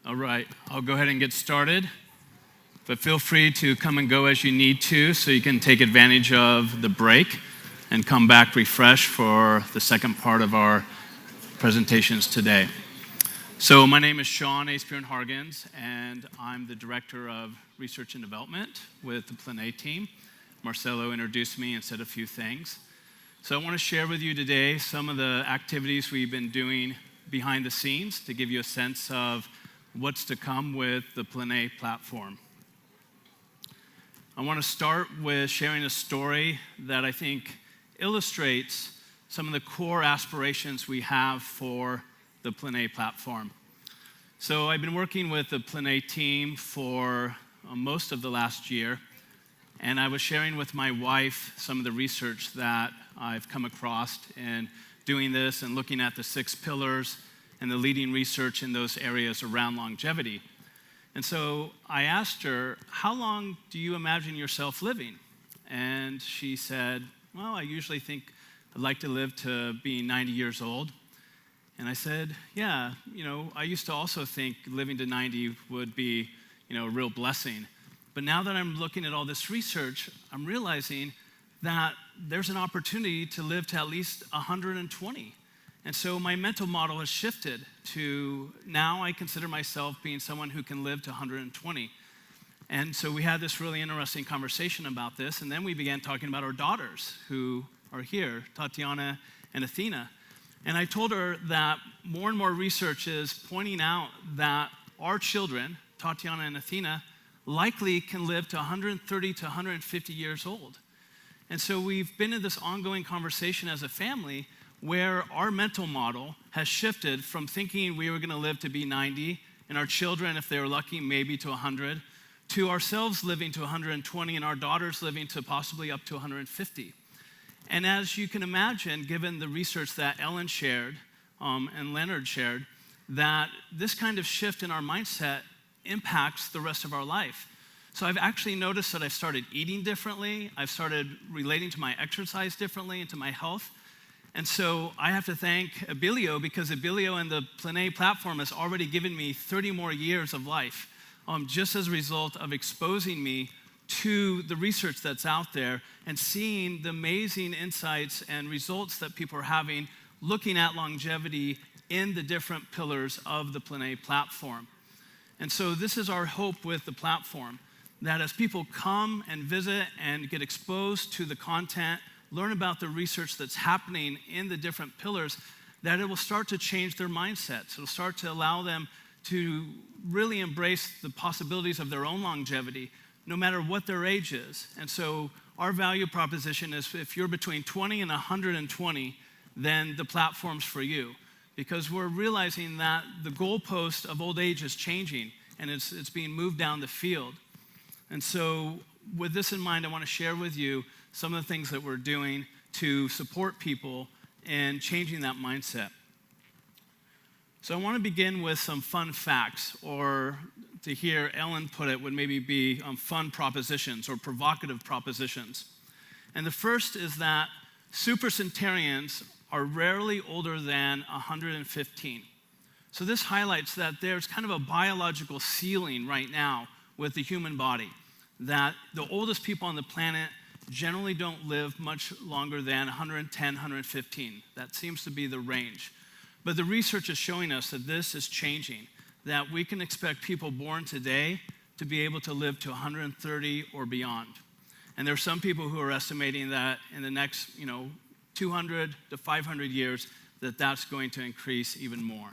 All right, I'll go ahead and get started, but feel free to come and go as you need to so you can take advantage of the break and come back refreshed for the second part of our presentations today. So my name is Esbjörn-Hargens, and I'm the Director of Research and Development with the Plenae team. Marcelo introduced me and said a few things. So I want to share with you today some of the activities we've been doing behind the scenes to give you a sense of what's to come with the Plenae platform. I want to start with sharing a story that I think illustrates some of the core aspirations we have for the Plenae platform. So I've been working with the Plenae team for most of the last year, and I was sharing with my wife some of the research that I've come across in doing this and looking at the 6 pillars and the leading research in those areas around longevity. And so I asked her, how long do you imagine yourself living? And she said, well, I usually think I'd like to live to be 90 years old. And I said, yeah, I used to also think living to 90 would be, a real blessing. But now that I'm looking at all this research, I'm realizing that there's an opportunity to live to at least 120. And so my mental model has shifted to now I consider myself being someone who can live to 120. And so we had this really interesting conversation about this, and then we began talking about our daughters who are here, Tatiana and Athena. And I told her that more and more research is pointing out that our children, Tatiana and Athena, likely can live to 130 to 150 years old. And so we've been in this ongoing conversation as a family where our mental model has shifted from thinking we were going to live to be 90, and our children, if they were lucky, maybe to 100, to ourselves living to 120, and our daughters living to possibly up to 150. And as you can imagine, given the research that Ellen shared and Leonard shared, that this kind of shift in our mindset impacts the rest of our life. So I've actually noticed that I've started eating differently, I've started relating to my exercise differently and to my health. And so I have to thank Abilio, because Abilio and the Plenae platform has already given me 30 more years of life, just as a result of exposing me to the research that's out there and seeing the amazing insights and results that people are having looking at longevity in the different pillars of the Plenae platform. And so this is our hope with the platform, that as people come and visit and get exposed to the content, learn about the research that's happening in the different pillars, that it will start to change their mindsets. It'll start to allow them to really embrace the possibilities of their own longevity, no matter what their age is. And so our value proposition is if you're between 20 and 120, then the platform's for you. Because we're realizing that the goalpost of old age is changing, and it's being moved down the field. And so with this in mind, I want to share with you some of the things that we're doing to support people in changing that mindset. So I want to begin with some fun facts, or to hear Ellen put it, would maybe be fun propositions or provocative propositions. And the first is that supercentenarians are rarely older than 115. So this highlights that there's kind of a biological ceiling right now with the human body, that the oldest people on the planet generally don't live much longer than 110, 115. That seems to be the range. But the research is showing us that this is changing, that we can expect people born today to be able to live to 130 or beyond. And there are some people who are estimating that in the next, 200 to 500 years, that's going to increase even more.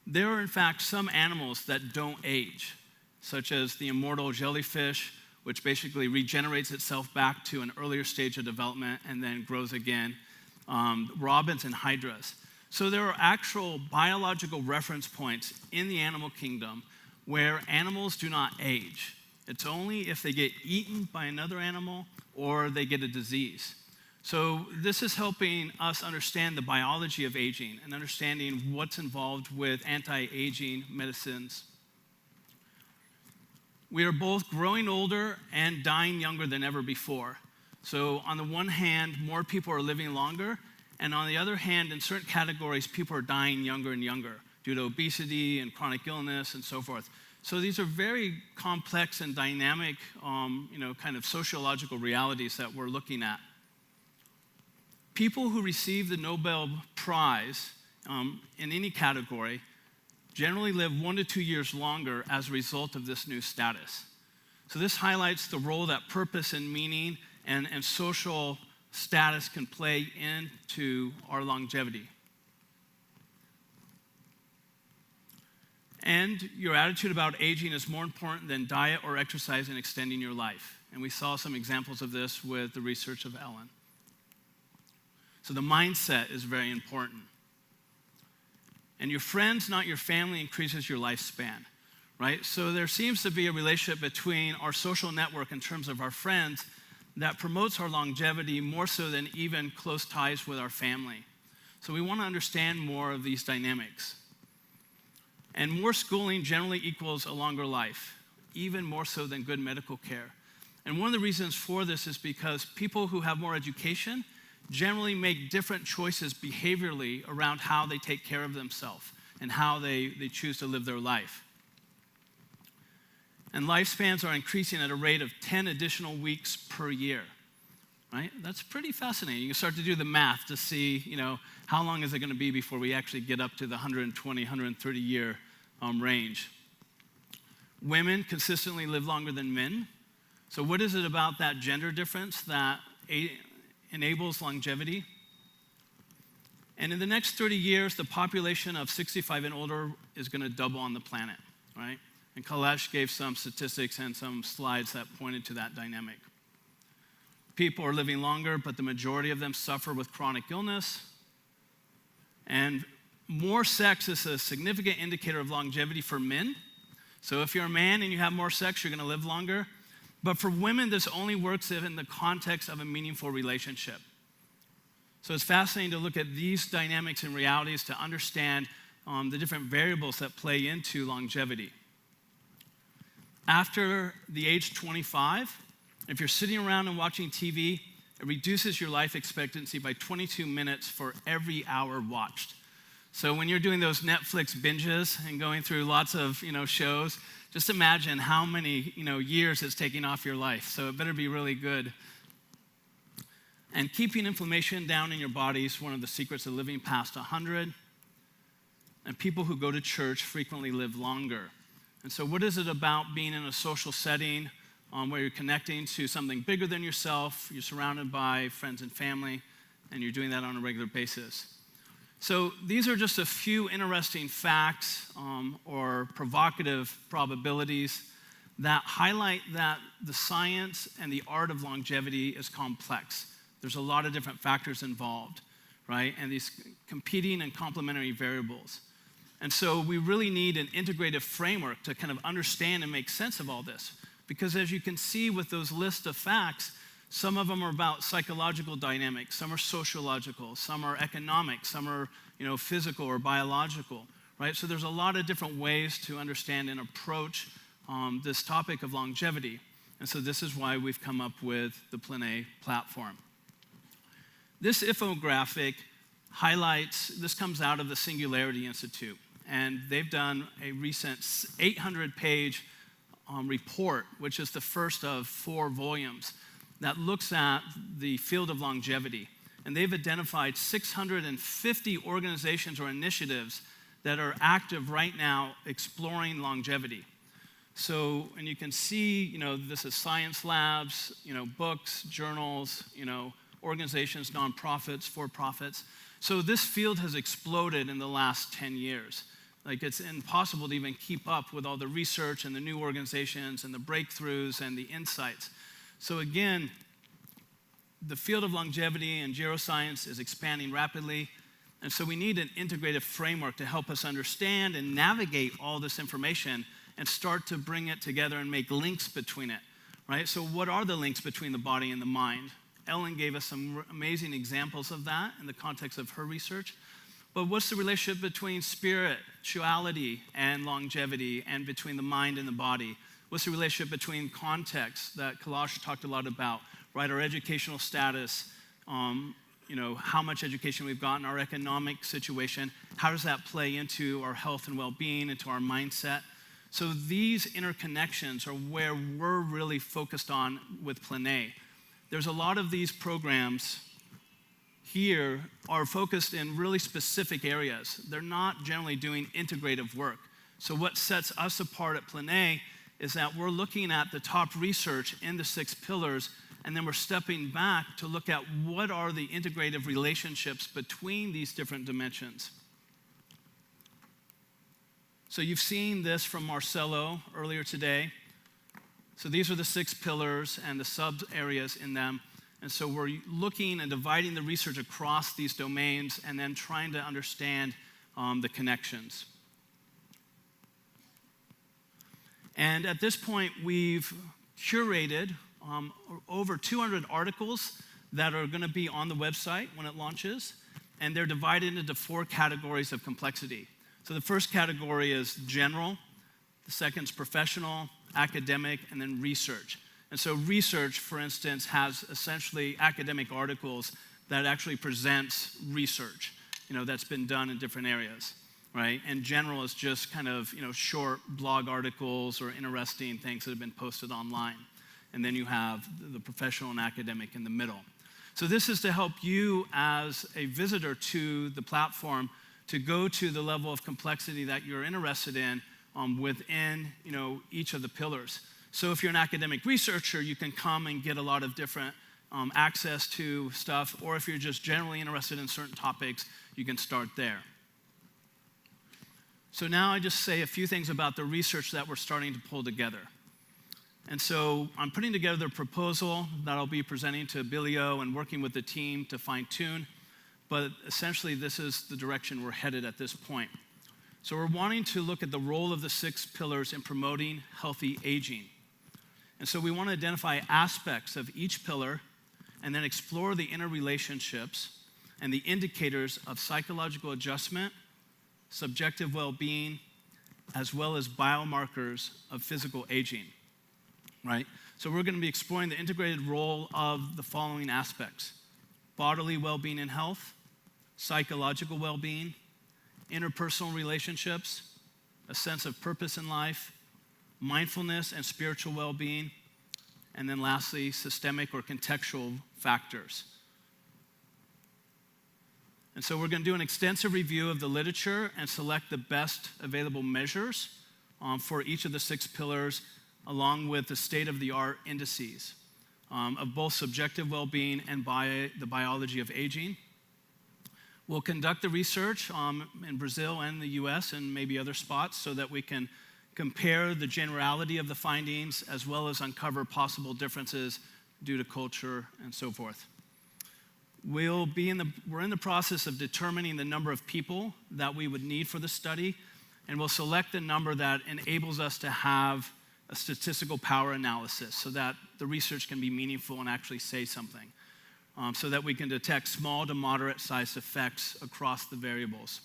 There are, in fact, some animals that don't age, such as the immortal jellyfish, which basically regenerates itself back to an earlier stage of development and then grows again, robins and hydras. So there are actual biological reference points in the animal kingdom where animals do not age. It's only if they get eaten by another animal or they get a disease. So this is helping us understand the biology of aging and understanding what's involved with anti-aging medicines. We are both growing older and dying younger than ever before. So on the one hand, more people are living longer, and on the other hand, in certain categories, people are dying younger and younger due to obesity and chronic illness and so forth. So these are very complex and dynamic, kind of sociological realities that we're looking at. People who receive the Nobel Prize in any category generally live 1 to 2 years longer as a result of this new status. So this highlights the role that purpose and meaning and social status can play into our longevity. And your attitude about aging is more important than diet or exercise in extending your life. And we saw some examples of this with the research of Ellen. So the mindset is very important. And your friends, not your family, increases your lifespan, right? So there seems to be a relationship between our social network in terms of our friends that promotes our longevity more so than even close ties with our family. So we want to understand more of these dynamics. And more schooling generally equals a longer life, even more so than good medical care. And one of the reasons for this is because people who have more education generally make different choices behaviorally around how they take care of themselves and how they choose to live their life. And lifespans are increasing at a rate of 10 additional weeks per year, right? That's pretty fascinating. You can start to do the math to see, how long is it going to be before we actually get up to the 120, 130 year range. Women consistently live longer than men. So what is it about that gender difference that enables longevity? And in the next 30 years, the population of 65 and older is going to double on the planet, right? And Kailash gave some statistics and some slides that pointed to that dynamic. People are living longer, but the majority of them suffer with chronic illness. And more sex is a significant indicator of longevity for men. So if you're a man and you have more sex, you're going to live longer. But for women, this only works in the context of a meaningful relationship. So it's fascinating to look at these dynamics and realities to understand the different variables that play into longevity. After the age 25, if you're sitting around and watching TV, it reduces your life expectancy by 22 minutes for every hour watched. So when you're doing those Netflix binges and going through lots of shows, just imagine how many years it's taking off your life. So it better be really good. And keeping inflammation down in your body is one of the secrets of living past 100. And people who go to church frequently live longer. And so what is it about being in a social setting where you're connecting to something bigger than yourself, you're surrounded by friends and family, and you're doing that on a regular basis? So these are just a few interesting facts or provocative probabilities that highlight that the science and the art of longevity is complex. There's a lot of different factors involved, right? And these competing and complementary variables. And so we really need an integrative framework to kind of understand and make sense of all this. Because as you can see with those lists of facts, some of them are about psychological dynamics, some are sociological, some are economic, some are physical or biological, right? So there's a lot of different ways to understand and approach this topic of longevity. And so this is why we've come up with the Plenae platform. This infographic highlights, this comes out of the Singularity Institute, and they've done a recent 800-page report, which is the first of 4 volumes, that looks at the field of longevity. And they've identified 650 organizations or initiatives that are active right now exploring longevity. So, and you can see, this is science labs, books, journals, organizations, nonprofits, for-profits. So this field has exploded in the last 10 years. Like, it's impossible to even keep up with all the research and the new organizations and the breakthroughs and the insights. So again, the field of longevity and geroscience is expanding rapidly, and so we need an integrative framework to help us understand and navigate all this information and start to bring it together and make links between it, right? So what are the links between the body and the mind? Ellen gave us some amazing examples of that in the context of her research. But what's the relationship between spirituality and longevity and between the mind and the body? What's the relationship between context that Kailash talked a lot about, right? Our educational status, how much education we've gotten, our economic situation, how does that play into our health and well-being, into our mindset? So these interconnections are where we're really focused on with Plenae. There's a lot of these programs here are focused in really specific areas. They're not generally doing integrative work. So what sets us apart at Plenae is that we're looking at the top research in the 6 pillars, and then we're stepping back to look at what are the integrative relationships between these different dimensions. So you've seen this from Marcelo earlier today. So these are the 6 pillars and the sub-areas in them. And so we're looking and dividing the research across these domains and then trying to understand the connections. And at this point, we've curated over 200 articles that are going to be on the website when it launches, and they're divided into 4 categories of complexity. So the first category is general, the second is professional, academic, and then research. And so research, for instance, has essentially academic articles that actually presents research, that's been done in different areas, right? And general is just kind of, short blog articles or interesting things that have been posted online. And then you have the professional and academic in the middle. So this is to help you as a visitor to the platform to go to the level of complexity that you're interested in within, each of the pillars. So if you're an academic researcher, you can come and get a lot of different access to stuff, or if you're just generally interested in certain topics, you can start there. So now I just say a few things about the research that we're starting to pull together. And so I'm putting together a proposal that I'll be presenting to Bilio and working with the team to fine-tune, but essentially this is the direction we're headed at this point. So we're wanting to look at the role of the 6 pillars in promoting healthy aging. And so we want to identify aspects of each pillar and then explore the interrelationships and the indicators of psychological adjustment, subjective well-being, as well as biomarkers of physical aging, right? So we're going to be exploring the integrated role of the following aspects: bodily well-being and health, psychological well-being, interpersonal relationships, a sense of purpose in life, mindfulness and spiritual well-being, and then lastly, systemic or contextual factors. And so we're going to do an extensive review of the literature and select the best available measures for each of the 6 pillars, along with the state-of-the-art indices of both subjective well-being and the biology of aging. We'll conduct the research in Brazil and the US and maybe other spots so that we can compare the generality of the findings as well as uncover possible differences due to culture and so forth. We're in the process of determining the number of people that we would need for the study, and we'll select the number that enables us to have a statistical power analysis so that the research can be meaningful and actually say something, so that we can detect small to moderate sized effects across the variables.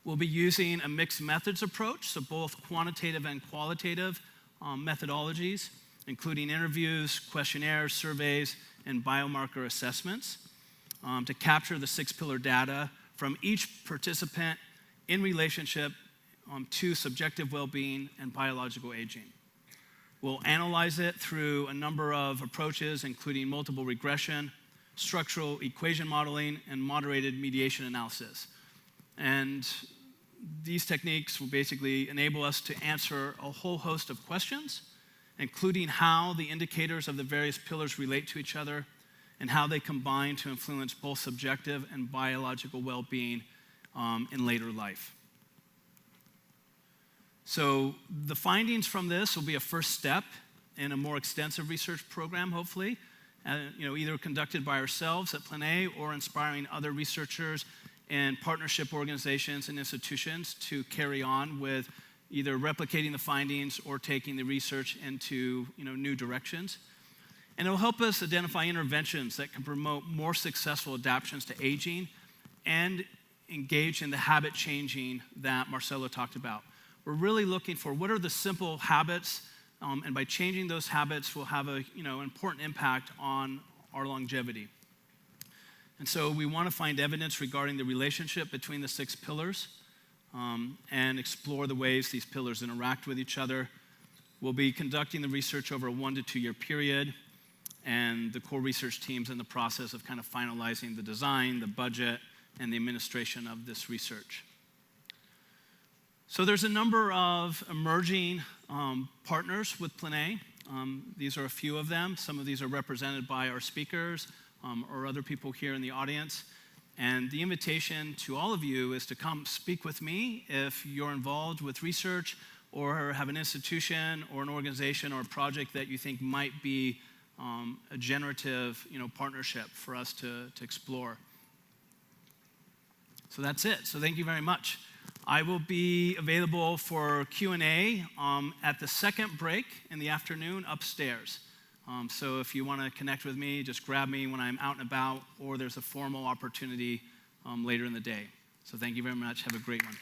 We'll be using a mixed methods approach, so both quantitative and qualitative methodologies, including interviews, questionnaires, surveys, and biomarker assessments to capture the 6-pillar data from each participant in relationship to subjective well-being and biological aging. We'll analyze it through a number of approaches, including multiple regression, structural equation modeling, and moderated mediation analysis. And these techniques will basically enable us to answer a whole host of questions, including how the indicators of the various pillars relate to each other and how they combine to influence both subjective and biological well-being in later life. So the findings from this will be a first step in a more extensive research program, hopefully, either conducted by ourselves at Plenae or inspiring other researchers and partnership organizations and institutions to carry on with either replicating the findings or taking the research into new directions. And it will help us identify interventions that can promote more successful adaptations to aging and engage in the habit changing that Marcelo talked about. We're really looking for what are the simple habits, and by changing those habits, we'll have a important impact on our longevity. And so we want to find evidence regarding the relationship between the 6 pillars and explore the ways these pillars interact with each other. We'll be conducting the research over a 1 to 2 year period, and the core research team's in the process of kind of finalizing the design, the budget, and the administration of this research. So there's a number of emerging partners with Plenae. These are a few of them. Some of these are represented by our speakers or other people here in the audience. And the invitation to all of you is to come speak with me if you're involved with research or have an institution or an organization or a project that you think might be a generative partnership for us to explore. So that's it. So thank you very much. I will be available for Q&A at the second break in the afternoon upstairs. So if you want to connect with me, just grab me when I'm out and about, or there's a formal opportunity later in the day. So thank you very much. Have a great one.